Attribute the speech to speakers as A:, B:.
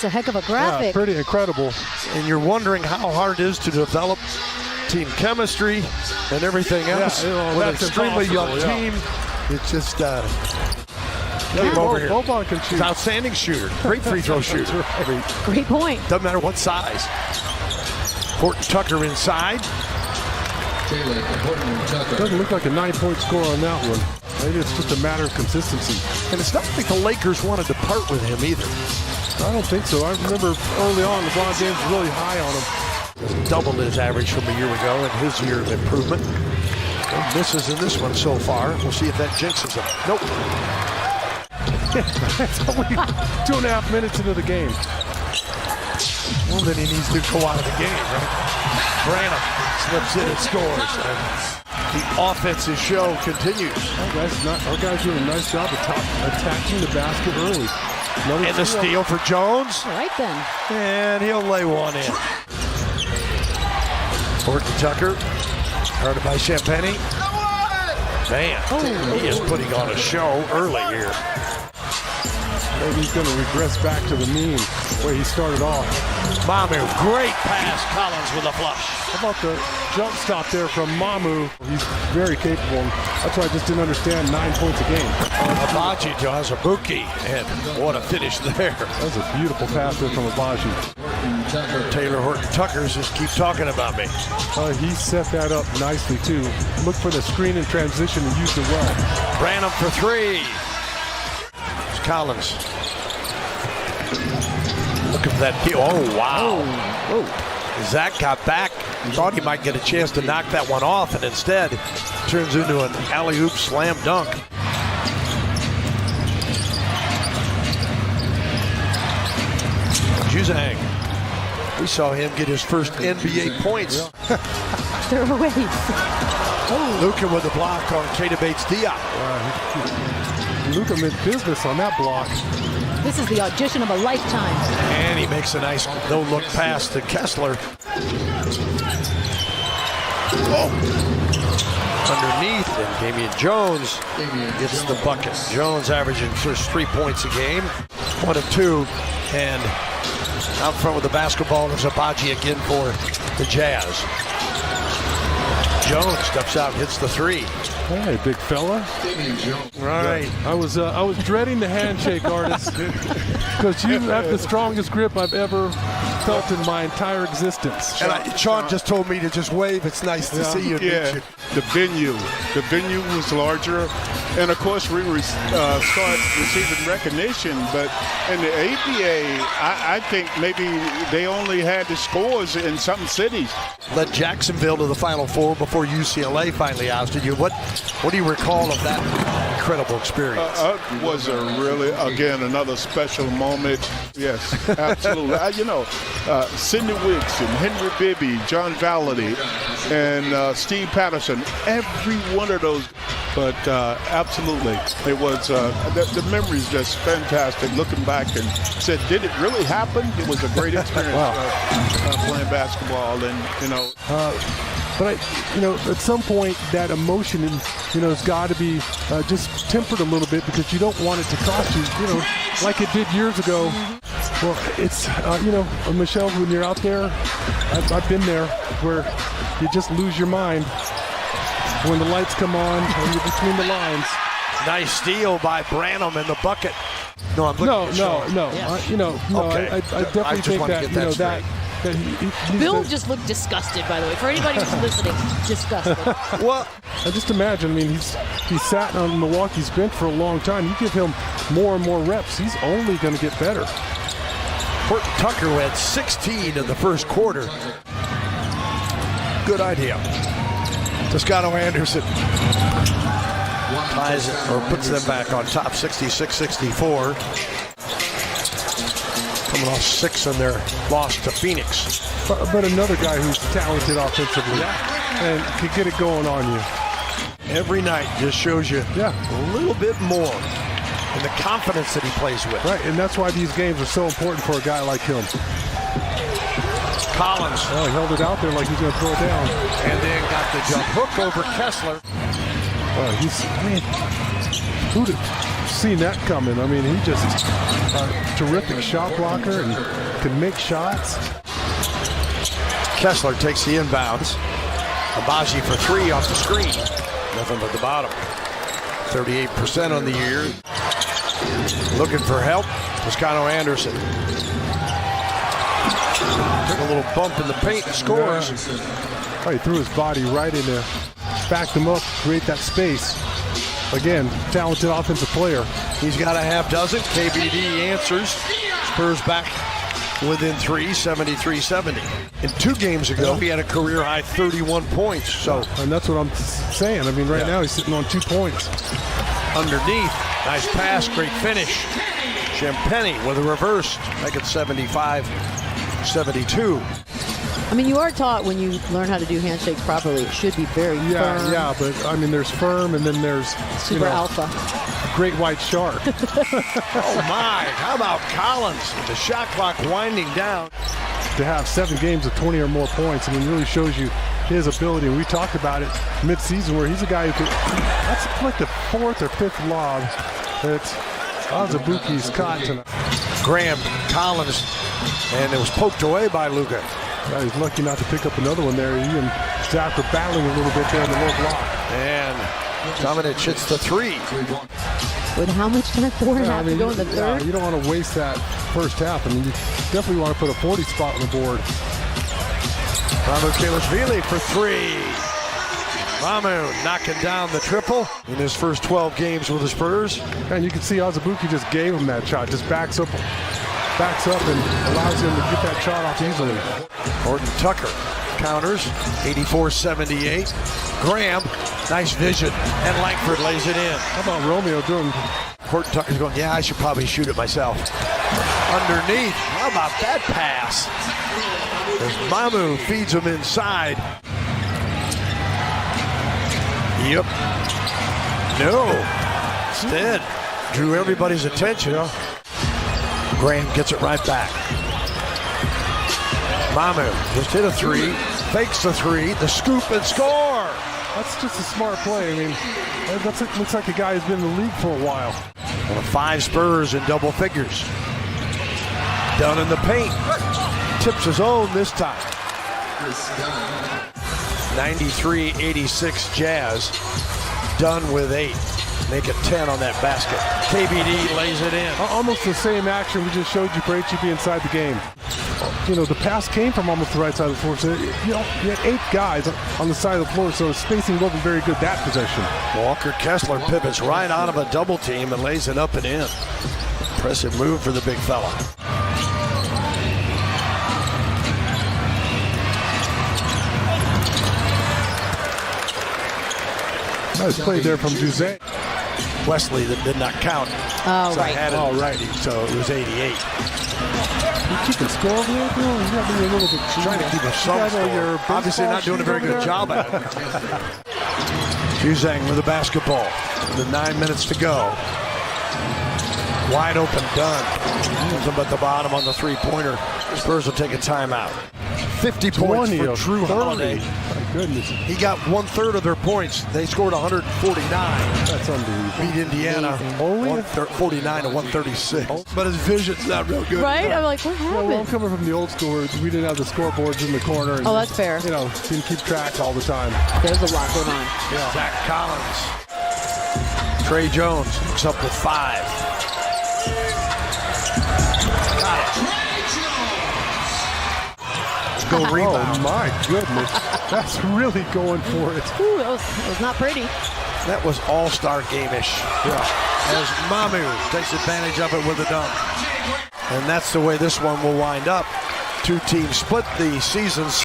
A: That's a heck of a graphic.
B: Yeah, pretty incredible.
C: And you're wondering how hard it is to develop team chemistry and everything else.
B: Yeah,
C: with an extremely young team. It's just came over here.
B: Boban can shoot.
C: Outstanding shooter. Great free throw shooter.
B: Right.
A: Great point.
C: Doesn't matter what size. Horton Tucker inside.
B: Doesn't look like a 9-point score on that one. Maybe it's just a matter of consistency.
C: And it's not like the Lakers wanted to part with him either.
B: I don't think so. I remember early on, LeBron James was really high on him.
C: Doubled his average from a year ago in his year of improvement. No misses in this one so far. We'll see if that jinxes him. Nope.
B: That's only 2.5 minutes into the game.
C: Well, then he needs to go out of the game, right? Branham slips in and scores. And the offensive show continues.
B: Our guys doing a nice job of attacking the basket early.
C: And the steal for Jones.
A: All right then.
C: And he'll lay one in. Horton Tucker, guarded by Champagny. Man, he is putting on a show early here.
B: Maybe he's going to regress back to the mean where he started off.
C: Mamu, great pass. Collins with a flush.
B: How about the jump stop there from Mamu? He's very capable. That's why I just didn't understand 9 points a game.
C: Abaji to Azubuike, and what a finish there.
B: That was a beautiful pass there from Abaji.
C: Taylor Horton Tuckers just keep talking about me.
B: He set that up nicely too. Look for the screen in transition and used it well.
C: Branham for three. It's Collins. Looking for that deal. Oh, wow. Oh. Zach got back. Thought he might get a chance to knock that one off, and instead turns into an alley-oop slam dunk. Juzang. We saw him get his first NBA points.
A: They're away.
C: Luka with the block on Keita Bates-Diop.
B: Luka meant business on that block.
A: This is the audition of a lifetime.
C: And he makes a nice no-look pass to Kessler. Underneath, and Damian Jones gets the bucket. Jones averaging first 3 points a game. 1 of 2. And out front with the basketball is Abaji again for the Jazz. Jones steps out and hits the three.
B: Hey, big fella.
C: Right.
B: I was dreading the handshake, Artist, because you have the strongest grip I've ever felt in my entire existence.
C: And Sean just told me to just wave. It's nice to see you.
D: Yeah, the venue was larger, and of course we start receiving recognition. But in the ABA, I think maybe they only had the scores in some cities.
C: Led Jacksonville to the Final Four before UCLA finally ousted you. What do you recall of that incredible experience?
D: It was a really, again, another special moment. Yes, absolutely. Sidney Wicks and Henry Bibby, John Valladay, and Steve Patterson, every one of those. But absolutely, it was, the memory's just fantastic. Looking back and said, did it really happen? It was a great experience playing basketball, and,
B: But at some point, that emotion, has got to be just tempered a little bit, because you don't want it to cost you, like it did years ago. Well, it's, Michelle, when you're out there, I've been there, where you just lose your mind when the lights come on and you're between the lines.
C: Nice steal by Branham in the bucket. No, I'm looking
B: Okay. I definitely think that,
A: Bill just looked disgusted, by the way. For anybody who's listening, disgusted.
C: Well,
B: I just imagine, he's sat on Milwaukee's bench for a long time. You give him more and more reps, he's only going to get better.
C: Horton Tucker had 16 in the first quarter. Good idea. Toscano Anderson ties it, or puts them back on top, 66-64. Coming off 6 in their loss to Phoenix.
B: But another guy who's talented offensively and can get it going on you.
C: Every night just shows you a little bit more, and the confidence that he plays with.
B: Right, and that's why these games are so important for a guy like him.
C: Collins.
B: Well, he held it out there like he's going to throw it down.
C: And then got the jump hook over Kessler.
B: seen that coming. I mean, he just a terrific shot blocker and can make shots.
C: Kessler takes the inbounds. Abaji for three off the screen. Nothing but the bottom. 38% on the year. Looking for help. Toscano Anderson. Took a little bump in the paint and scores.
B: Oh, he threw his body right in there. Backed him up, create that space. Again, talented offensive player.
C: He's got a half dozen. KBD answers. Spurs back within three, 73-70. And 2 games ago, he had a career-high 31 points. So,
B: and that's what I'm saying. I mean, right now he's sitting on 2 points.
C: Underneath, nice pass, great finish. Champagny with a reverse, make it 75-72.
A: I mean, you are taught when you learn how to do handshakes properly, it should be very firm.
B: Yeah, but I mean, there's firm, and then there's
A: super alpha.
B: Great white shark.
C: Oh my, how about Collins? The shot clock winding down.
B: To have 7 games of 20 or more points, I mean, really shows you his ability. And we talked about it mid-season where he's a guy who could, that's like the 4th or 5th lob that Azubuike's caught tonight.
C: Graham, Collins, and it was poked away by Luka.
B: Yeah, he's lucky not to pick up another one there. He and Zach were battling a little bit there in the low block.
C: And Dominic hits the 3.
A: With how much time? 4.5 to go in the third?
B: You don't want to waste that first half. I mean, you definitely want to put a 40 spot on the board.
C: Mamu Kelashvili for 3. Mamu knocking down the triple in his first 12 games with the Spurs.
B: And you can see Azubuike just gave him that shot. Just backs up and allows him to get that shot off easily.
C: Horton Tucker counters, 84-78. Graham, nice vision, and Langford lays it in.
B: How about Romeo doing?
C: Horton Tucker's going, yeah, I should probably shoot it myself. Underneath, how about that pass? As Mamu feeds him inside. Yep. No. Instead, drew everybody's attention. Graham gets it right back. Mamu just hit a 3, fakes the 3, the scoop and score.
B: That's just a smart play. I mean, that looks like a guy who's been in the league for a while.
C: One of 5 Spurs in double figures. Dunn in the paint. Tips his own this time. 93-86 Jazz. Dunn with 8. Make it 10 on that basket. KBD lays it in.
B: Almost the same action we just showed you for HEB inside the game. You know, the pass came from almost the right side of the floor. So, you had 8 guys on the side of the floor, so the spacing wasn't very good that possession.
C: Walker Kessler pivots right out of a double team and lays it up and in. Impressive move for the big fella.
B: Nice play there from Jose.
C: Wesley that did not count.
A: Oh,
C: so
A: right.
C: I had it right, so it was 88.
B: You keeping score over there? You got to be a little bit
C: Trying to keep a some score. Obviously not doing a very good job at it. Juzang with the basketball. With 9 minutes to go. Wide open, Dunn. Nothing but the bottom on the 3-pointer. Spurs will take a timeout. 50 points for Drew Holiday.
B: My goodness.
C: He got 1/3 of their points. They scored 149.
B: That's unbelievable.
C: Beat Indiana 49-136. But his vision's not real good.
A: Right? I'm like, what happened?
B: Well, I'm coming from the old school where we didn't have the scoreboards in the corner. And,
A: that's fair.
B: You know, didn't keep track all the time.
A: There's a lot going on.
B: Yeah.
C: Zach Collins. Trey Jones looks up with 5. Go rebound.
B: Oh my goodness. That's really going for it.
A: Ooh, that was not pretty.
C: That was all-star game-ish. Yeah. As Mamu takes advantage of it with a dunk. And that's the way this one will wind up. 2 teams split the season.